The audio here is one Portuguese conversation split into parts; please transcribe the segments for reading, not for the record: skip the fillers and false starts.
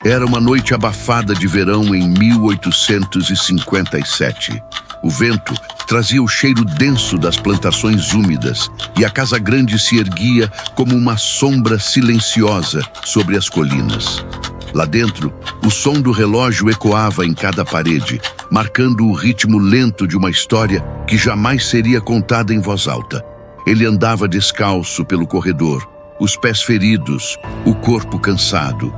Era uma noite abafada de verão em 1857. O vento trazia o cheiro denso das plantações úmidas e a Casa Grande se erguia como uma sombra silenciosa sobre as colinas. Lá dentro, o som do relógio ecoava em cada parede, marcando o ritmo lento de uma história que jamais seria contada em voz alta. Ele andava descalço pelo corredor, os pés feridos, o corpo cansado.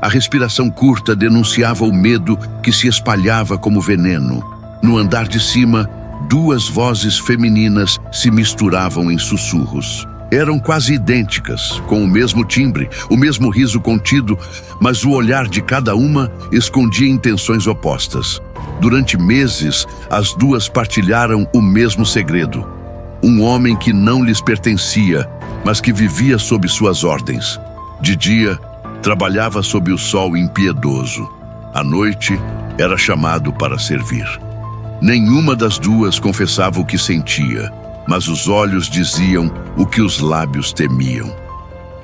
A respiração curta denunciava o medo que se espalhava como veneno. No andar de cima, duas vozes femininas se misturavam em sussurros. Eram quase idênticas, com o mesmo timbre, o mesmo riso contido, mas o olhar de cada uma escondia intenções opostas. Durante meses, as duas partilharam o mesmo segredo. Um homem que não lhes pertencia, mas que vivia sob suas ordens. De dia, trabalhava sob o sol impiedoso. À noite, era chamado para servir. Nenhuma das duas confessava o que sentia, mas os olhos diziam o que os lábios temiam.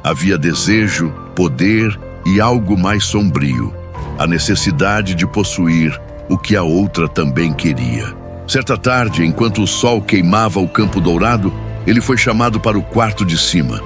Havia desejo, poder e algo mais sombrio, a necessidade de possuir o que a outra também queria. Certa tarde, enquanto o sol queimava o campo dourado, ele foi chamado para o quarto de cima.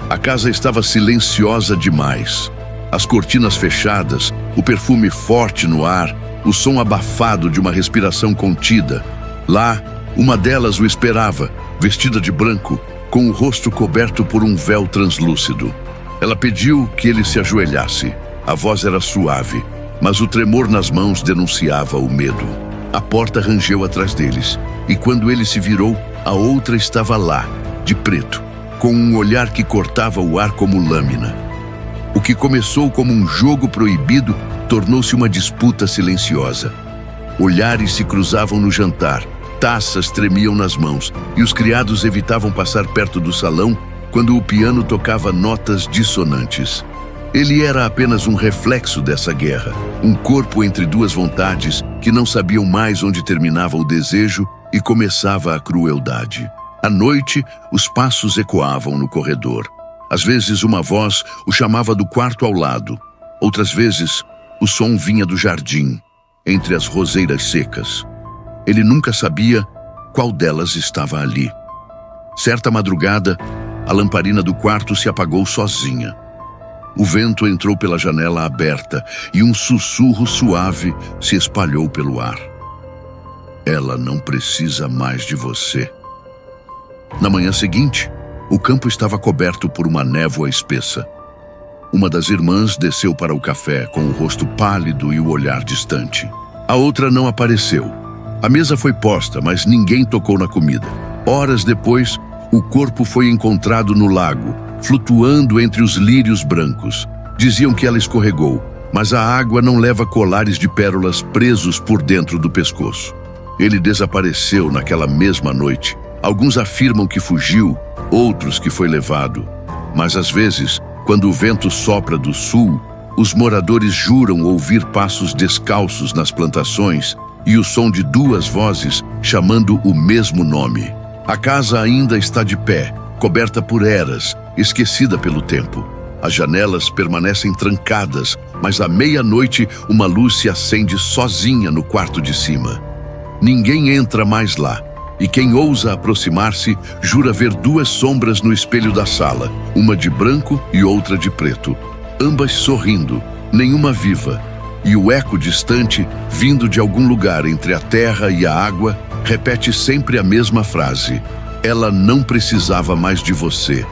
A casa estava silenciosa demais. As cortinas fechadas, o perfume forte no ar, o som abafado de uma respiração contida. Lá, uma delas o esperava, vestida de branco, com o rosto coberto por um véu translúcido. Ela pediu que ele se ajoelhasse. A voz era suave, mas o tremor nas mãos denunciava o medo. A porta rangeu atrás deles, e quando ele se virou, a outra estava lá, de preto, com um olhar que cortava o ar como lâmina. O que começou como um jogo proibido tornou-se uma disputa silenciosa. Olhares se cruzavam no jantar, taças tremiam nas mãos e os criados evitavam passar perto do salão quando o piano tocava notas dissonantes. Ele era apenas um reflexo dessa guerra, um corpo entre duas vontades que não sabiam mais onde terminava o desejo e começava a crueldade. À noite, os passos ecoavam no corredor. Às vezes, uma voz o chamava do quarto ao lado. Outras vezes, o som vinha do jardim, entre as roseiras secas. Ele nunca sabia qual delas estava ali. Certa madrugada, a lamparina do quarto se apagou sozinha. O vento entrou pela janela aberta e um sussurro suave se espalhou pelo ar. Ela não precisa mais de você. Na manhã seguinte, o campo estava coberto por uma névoa espessa. Uma das irmãs desceu para o café com o rosto pálido e o olhar distante. A outra não apareceu. A mesa foi posta, mas ninguém tocou na comida. Horas depois, o corpo foi encontrado no lago, flutuando entre os lírios brancos. Diziam que ela escorregou, mas a água não leva colares de pérolas presos por dentro do pescoço. Ele desapareceu naquela mesma noite. Alguns afirmam que fugiu, outros que foi levado. Mas às vezes, quando o vento sopra do sul, os moradores juram ouvir passos descalços nas plantações e o som de duas vozes chamando o mesmo nome. A casa ainda está de pé, coberta por eras, esquecida pelo tempo. As janelas permanecem trancadas, mas à meia-noite uma luz se acende sozinha no quarto de cima. Ninguém entra mais lá. E quem ousa aproximar-se jura ver duas sombras no espelho da sala, uma de branco e outra de preto, ambas sorrindo, nenhuma viva, e o eco distante, vindo de algum lugar entre a terra e a água, repete sempre a mesma frase: ela não precisava mais de você.